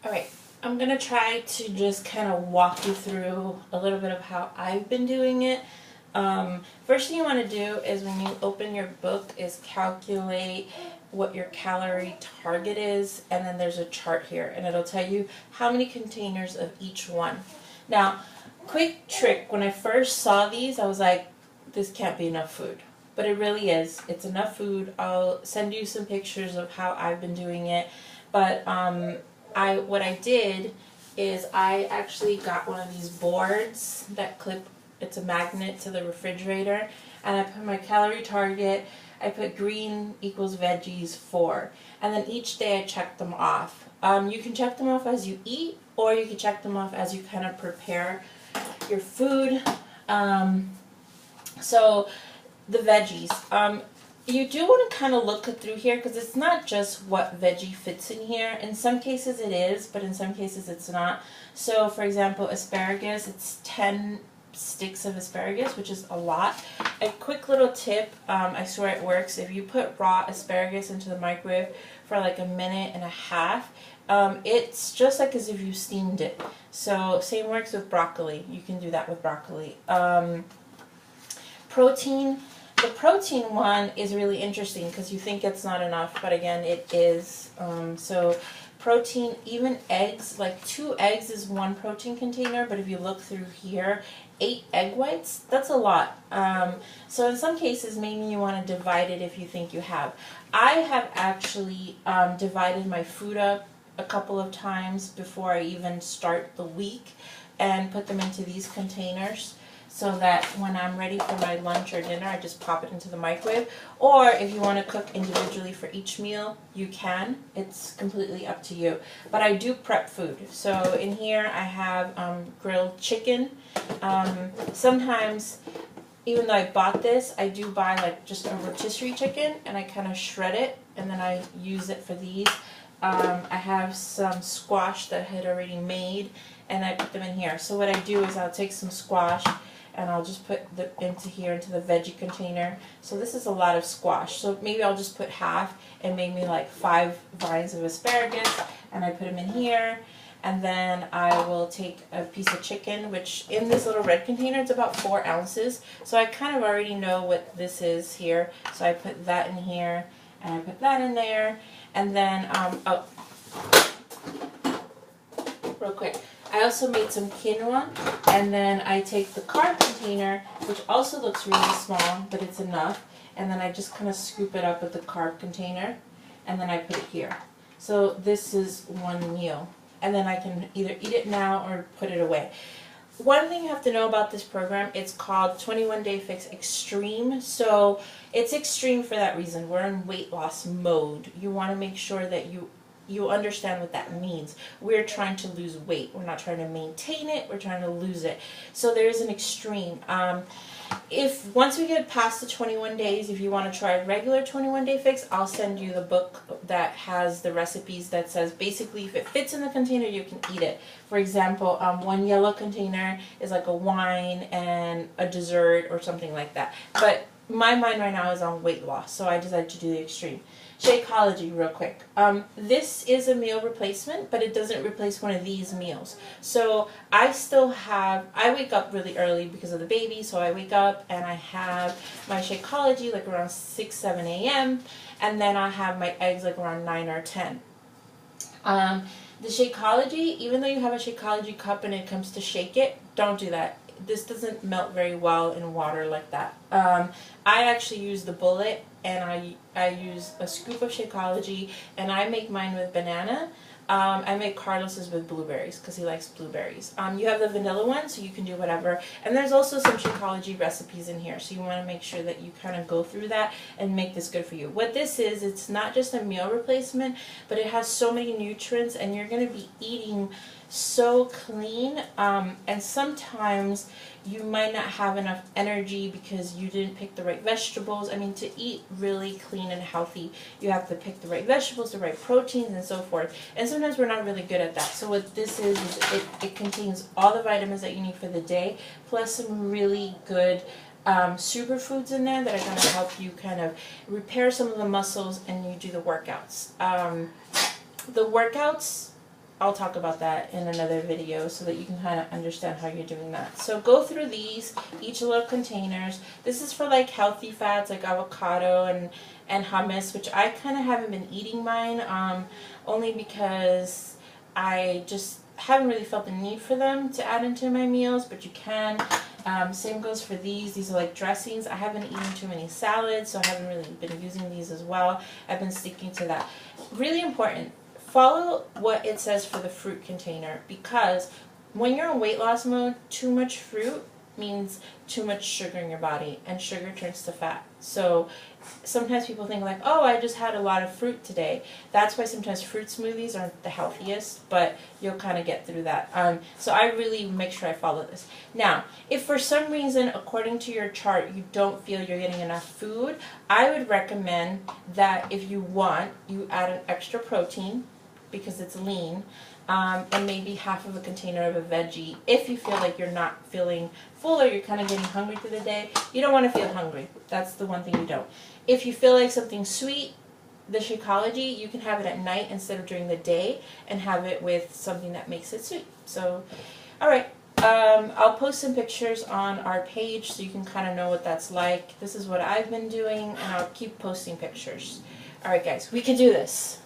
Alright, I'm going to try to just kind of walk you through a little bit of how I've been doing it. First thing you want to do is when you open your book is calculate what your calorie target is, and then there's a chart here and it'll tell you how many containers of each one. Now, quick trick, when I first saw these I was like, this can't be enough food. But it really is. It's enough food. I'll send you some pictures of how I've been doing it. But what I did is I actually got one of these boards that clip, it's a magnet to the refrigerator, and I put my calorie target. I put green equals veggies 4, and then each day I check them off. You can check them off as you eat, or you can check them off as you kind of prepare your food. So the veggies. You do want to kind of look through here because it's not just what veggie fits in here. In some cases it is, but in some cases it's not. So for example, asparagus, it's 10 sticks of asparagus, which is a lot. A quick little tip, I swear it works, if you put raw asparagus into the microwave for like a minute and a half, it's just like as if you steamed it. So same works with broccoli. You can do that with broccoli. Protein. The protein one is really interesting because you think it's not enough, but again, it is. So protein, even eggs, like 2 eggs is 1 protein container, but if you look through here, 8 egg whites, that's a lot. So in some cases, maybe you want to divide it if you think you have. I have actually divided my food up a couple of times before I even start the week and put them into these containers, so that when I'm ready for my lunch or dinner, I just pop it into the microwave. Or if you want to cook individually for each meal, you can. It's completely up to you. But I do prep food. So in here I have grilled chicken. Sometimes, even though I bought this, I do buy like just a rotisserie chicken, and I kind of shred it, and then I use it for these. I have some squash that I had already made, and I put them in here. So what I do is I'll take some squash, and I'll just put into the veggie container. So this is a lot of squash. So maybe I'll just put half and make me like 5 vines of asparagus, and I put them in here. And then I will take a piece of chicken, which in this little red container, it's about 4 ounces. So I kind of already know what this is here. So I put that in here, and I put that in there. And then, real quick, I also made some quinoa, and then I take the carb container, which also looks really small, but it's enough, and then I just kind of scoop it up with the carb container, and then I put it here. So this is 1 meal, and then I can either eat it now or put it away. One thing you have to know about this program, it's called 21 Day Fix Extreme. So it's extreme for that reason. We're in weight loss mode. You want to make sure that you understand what that means. We're trying to lose weight. We're not trying to maintain it. We're trying to lose it. So there is an extreme. If once we get past the 21 days, if you want to try a regular 21 Day Fix, I'll send you the book that has the recipes that says basically if it fits in the container, you can eat it. For example, 1 yellow container is like a wine and a dessert or something like that. But my mind right now is on weight loss, so I decided to do the extreme. Shakeology, real quick. This is a meal replacement, but it doesn't replace one of these meals. So I wake up really early because of the baby, so I wake up and I have my Shakeology like around 6, 7 a.m. and then I have my eggs like around 9 or 10. The Shakeology, even though you have a Shakeology cup and it comes to shake it, don't do that. This doesn't melt very well in water like that. I actually use the bullet, and I use a scoop of Shakeology, and I make mine with banana. I make Carlos's with blueberries because he likes blueberries. You have the vanilla one, so you can do whatever. And there's also some Shakeology recipes in here, so you want to make sure that you kind of go through that and make this good for you. What this is, it's not just a meal replacement, but it has so many nutrients, and you're going to be eating so clean, and sometimes you might not have enough energy because you didn't pick the right vegetables. I mean, to eat really clean and healthy, you have to pick the right vegetables, the right proteins, and so forth. And sometimes we're not really good at that. So what this is it contains all the vitamins that you need for the day, plus some really good superfoods in there that are going to help you kind of repair some of the muscles and you do the workouts. The workouts, I'll talk about that in another video so that you can kind of understand how you're doing that. So go through these, each little containers. This is for like healthy fats like avocado and hummus, which I kind of haven't been eating mine, only because I just haven't really felt the need for them to add into my meals, but you can. Same goes for these. These are like dressings. I haven't eaten too many salads, so I haven't really been using these as well. I've been sticking to that. Really important. Follow what it says for the fruit container, because when you're in weight loss mode, too much fruit means too much sugar in your body, and sugar turns to fat. So sometimes people think like, oh, I just had a lot of fruit today. That's why sometimes fruit smoothies aren't the healthiest, but you'll kind of get through that. So I really make sure I follow this. Now, if for some reason, according to your chart, you don't feel you're getting enough food, I would recommend that if you want, you add an extra protein, because it's lean, and maybe half of a container of a veggie. If you feel like you're not feeling full or you're kind of getting hungry through the day, you don't want to feel hungry. That's the one thing you don't. If you feel like something sweet, the Shakeology, you can have it at night instead of during the day and have it with something that makes it sweet. So, alright, I'll post some pictures on our page so you can kind of know what that's like. This is what I've been doing, and I'll keep posting pictures. Alright guys, we can do this.